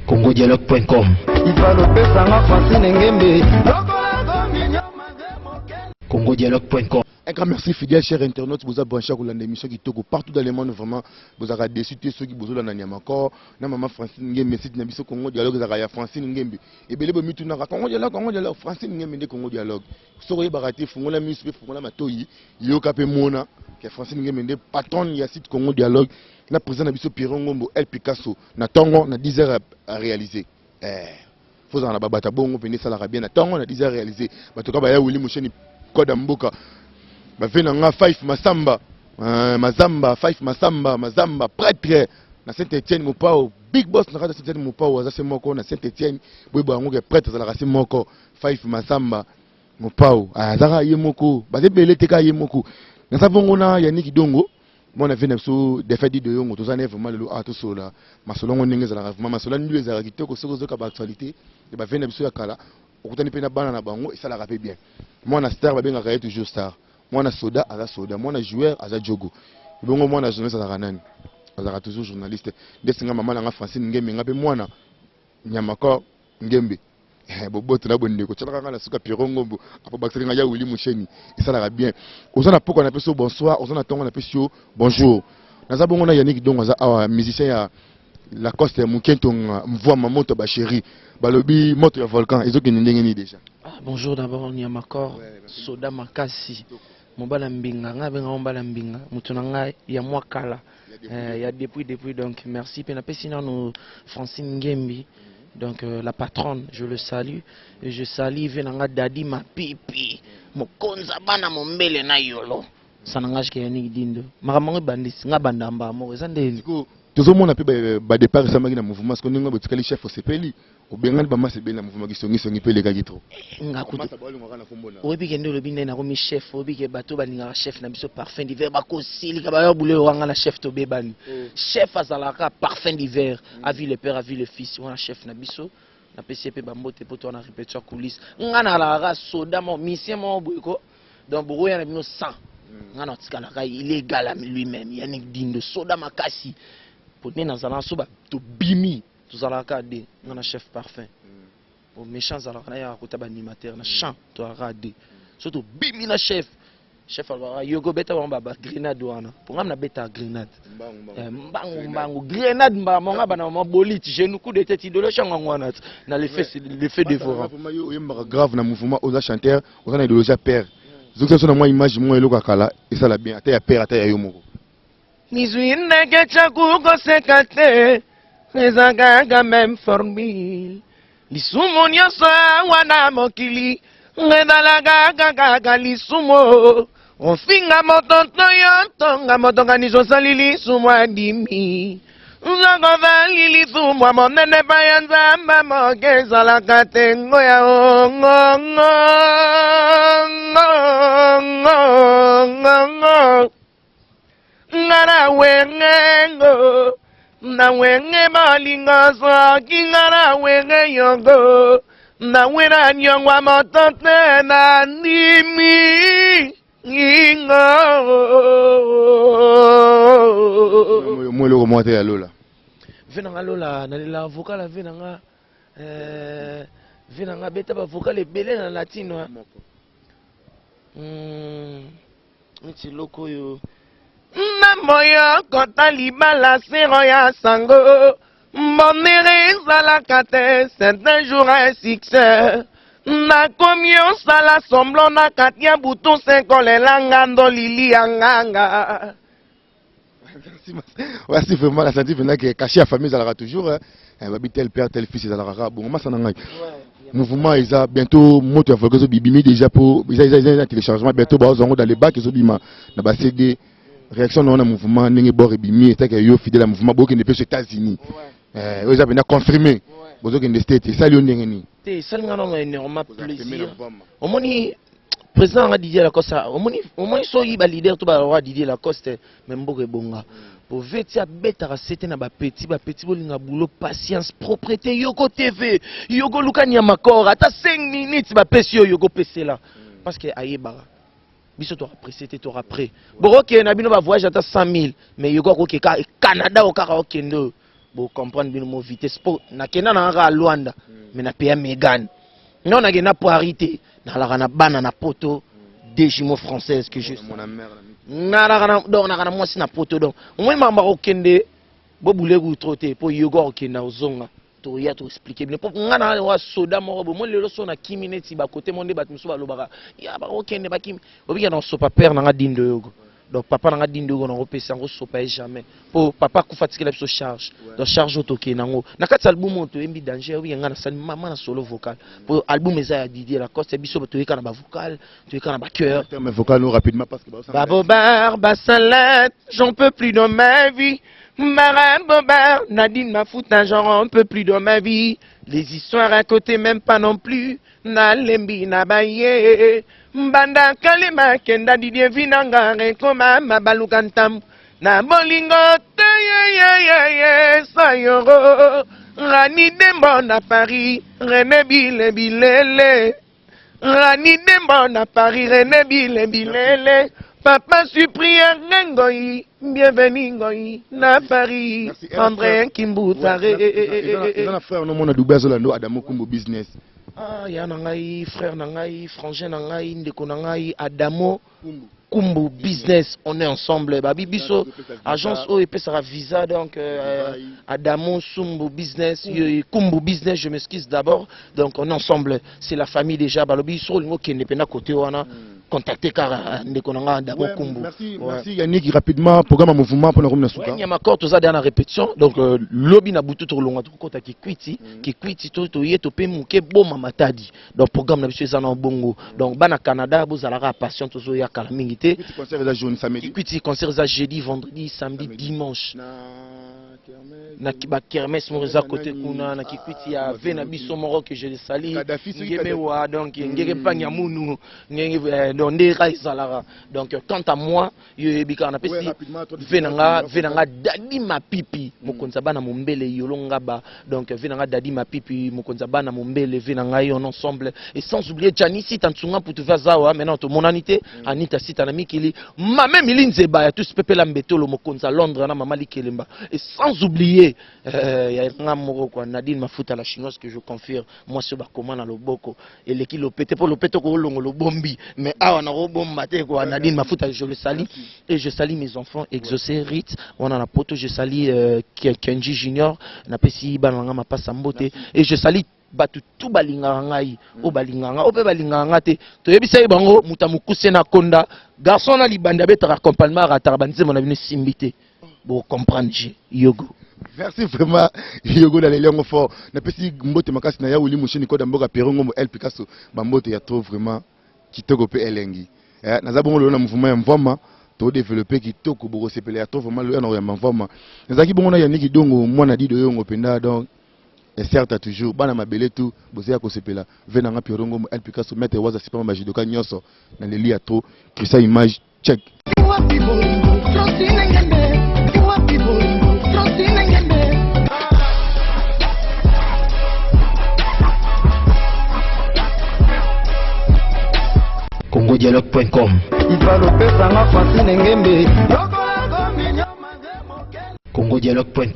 congodialogue.com. congodialogue.com. Un grand merci fidèle, chers internautes, vous avez branché à l'émission qui toque partout dans le monde, vraiment, vous avez déçu ceux qui vous ont donné encore. Na maman Francine Ngembe, c'est une Congo Dialogue, vous avez Francine Ngembe. Et bien, vous avez Congo Dialogue, Francine Ngembe, Congo Dialogue. Soyez baraté, Fongola Muspe, Fongola Matoyi, Yokape Mona, qui est Francine Ngembe, patron de site Congo Dialogue, la présidente de Pirongo, El Picasso, na Tongo, na 10 heures à réaliser. Faut en avoir bongo, venez ça la bien, na Tongo, na 10 heures à réaliser. Batoka Baya Willy Moucheni, Kodamboka. Bavenanga Five Masamba, Mazamba, Five Masamba, Mazamba, prêtre, na Saint-Etienne Mopao, Big Boss na Saint-Etienne Mopao, Azase Moko, na Saint-Etienne, Boiba Angoke, prêtre, Zalarase Moko, Five Masamba, Mopao, Azara Yemoko, Bazebele Teka Yemoko. Nous savons a Yannick Dongo, mon avis n'a pas de fait de Yongo, tous en est vraiment le ato sola, Masolon Ninges à la Ravma, Masolan lui les arrêtés, que ce que actualité, et Baven à Kala, au Kutani Pena Banana Bango, et ça la rappelle bien. Moi, na star, bien arrêté toujours star. Moi, na soda, à la soda. Moi, na joueur, à la jogo. Bon, moi, na journaliste, à la ranane. À toujours journaliste. Dès que maman, na Francine Ngembe, ngabe moi, na Nyamako Ngembe. Bobo, tu n'as pas de côté. Tu n'as pas de pirongo. Après, Baxter, Naya, Willy Moucheni. Et ça la bien. Aux en a pourquoi on appelle ça bonsoir. Aux en a tant on appelle ça bonjour. Nous avons Yannick Dong, un musicien. La Coste Moukenton, Mvoa Mamoto Bacheri, Balobi, Moto Volcan. Ils ont gagné déjà. Bonjour d'abord, Niamakor, Soda Makasi. Mobala Mbinga, Ngabenga Mbala Mbinga, Moutonanga, Yamwa Kala. Il y a depuis donc merci. Sinon nous Francine Ngembi, donc la patronne, je le salue. Et je salue Venanga Dadi ma pipi. Mokonza bana mombele na yolo. Sanangaj ke Yannick Dindo. Maramango bandis, ngabandamba mo ezandeli. Tout le monde a pu départ récemment dans le mouvement parce que nous avons le chef au CPLI. Au Bengal, Bama c'est bien le mouvement qui sont les gars qui trop. Oui, puis le bin na komi chef, oui que bateau balinga chef na biso parfum d'hiver ba kosili ka ba boule wanga la chef to bebani. Chef azalaka parfum d'hiver, a vu le père, a vu le fils, on a chef na biso. Na PCP bambote poto na répétition coulisses. Ngana la race soda mon mission mon boyko. Donc bourou ya na bino 100. Ngana tikala ka illégal à lui-même, Yannick Dindo soda makasi. Pour nous allons soba to bimi tous allons regarder on a chef parfum pour méchants allons regarder à côté animateur na chant to regarder surtout bimi na chef alors yogo beta on baba grenade wana pour ngam na beta grenade mbangu grenade mbanga bana maboliti genou coup de tête idole changa wana na l'effet dévorant grave na mouvement aux chanteurs aux en idéologie père donc ça na moi image moi eloko kala et ça la bien ata ya père ata ya yo moko Nizuine gecha kuko sekate Nezagaga même formule Lisumo nyosa wana mokili Ngedalaga gaga lisumo Ofinga motonto yontonga motonga nijosali lisumo adimi Nzagova lili sumo monene bayanzamba mogeza la katengo ya ngara wengengo na wenge malinga soki ngara wenge yongo na wera nyongwa motote na nimi ingo mwelo ko mote ya lola venanga lola na la vocal la venanga beta ba vocal ebele na latino nti loko yo Namoyo kota libala sero ya sango Monere zalaka te certains jours un succès Nakomi osala semblant na katia bouton senkolela ngando lili ya nganga Voici vraiment la santé venant qui est caché à famille zalaka toujours babi tel père tel fils zalaka bon ma sananga mouvement ils a bientôt moto ya volcazo bibimi déjà pour ils a téléchargement bientôt ba zongo dans les bacs ils bima na ba CD réaction dans le mouvement n'est pas rebimi et que yo fidèle au mouvement beaucoup aux États-Unis ils ont bien confirmé beaucoup de States ça lui on n'est ni ça nous a énormément plaisir au moni président a Didier Lacoste au moins soyi ba leader to ba roi Didier Lacoste même boke bonga pour vetia beta c'était na ba petit bolinga boulot patience propreté yoko TV yoko lukanya makora ata 5 minutes ba pesi yoko pesi là parce que ayeba biso to après c'était to après boroke na bino ba voyage ata 100 000 mais yoko ko ke Canada au kaka okendo bo comprendre bino mo vitesse po na kena na nga Luanda mais na pays Megan non na gena poarité na la na bana na poto des jumeaux françaises que je mon mère na moi si na poto donc moi mama okende bo boulegu troté po yogo okenda ozonga to ya to expliquer bien pour ngana wa soda moko bo mo lelo so na kimineti ba côté monde bat muso ba lobaka ya ba okende ba kim obi na so pa père na nga dindo yogo donc papa na nga dindo yogo na repesa ngo so pa jamais po papa ku fatiguer la so charge donc charge autoké nango na kati album to embi danger obi ngana sali mama na solo vocal po album eza ya Didier Lacoste biso to yeka na ba vocal to yeka na ba cœur mais vocal nous rapidement parce que Babo bar basalat j'en peux plus dans ma vie Marabobar, Nadine m'a foutu un genre un peu plus dans ma vie. Les histoires à côté même pas non plus. Nalembi na baye. Mbanda kalema kenda Didier Vinanga rekoma mabalukantam. Na bolingo ye sayoro. Rani Dembo na Paris, René Bilele. Rani Dembo na Paris, René Bilele. Papa Cyprien Ngoi, bienvenue Ngoi, na Paris, André Kimboutare. Il y a un frère, non, mon Adoubé Zolando, Adamo Kumbo Business. Ah, il y a un frère, Nangai, frangin Nangai, Ndeko Nangai, Adamo Kumbo Business. On est ensemble. Babi Biso, agence OEP sera visa, donc Adamo Sumbo Business, Kumbo Business, je m'excuse d'abord. Donc on est ensemble. C'est la famille déjà. Balobi Biso, le mot qui n'est pas côté wana. Contacter car Ndekonanga d'abord Kumbo. Merci Yannick, rapidement programme en mouvement pour nous souka. Il y a ma corde aux dernière répétition donc lobby na butu to longa to kota ki kwiti to yeto pe muke boma matadi donc programme na biso ezana bongo donc bana Canada bozalaka patient to zo ya kala mingité concert za jeudi samedi kwiti concert za jeudi vendredi samedi dimanche na kiba kermesse mo za côté kuna na kikwiti ya vena biso moro que je le sali ngeme wa donc ngeke panya munu ngenge donde raizala donc quant à moi yo bika na pesi venanga dadi mapipi mokonza bana mombele yolonga ba donc venanga dadi mapipi mokonza bana mombele venanga yo ensemble et sans oublier Janisi Tantsunga pour te vazawa maintenant to monanité Anita Sita na mikili mame milinze ba ya tous pepela mbetolo mokonza Londres na mama likelemba et sans oublier il y a un moro quoi Nadine Mafuta la chinoise que je confirme moi ce ba comment na loboko et l'équipe le pété pour le péto ko longo lo bombi mais ah on a robomba te quoi Nadine Mafuta je le salue et je salue mes enfants exaucés Rit on a la poto je salue Kenji Junior na pesi bananga mapasa mbote et je salue batu tout balinga ngai o balinganga o pe balinganga te to yebisa bango mutamukuse na konda garçon na libanda beta accompagnement ratarabanze mon avenue simbité pour comprendre yogo. Merci vraiment yogo na lelongo fort na pesi mbote makasi na ya uli mushini ko damboka perongo El Picasso bambote ya trop vraiment kitoko pe elengi na zabongo le na mouvement ya mvoma to développer kitoko boko sepele ya trop vraiment le na ya mvoma nazaki bongo na Yannick Dongo mwana dido yongo penda donc et certes toujours bana mabele tout bozea ko sepela venanga perongo El Picasso mettre waza sipama majidoka nyoso na leli ya trop que ça image check. congodialogue.com congodialogue.com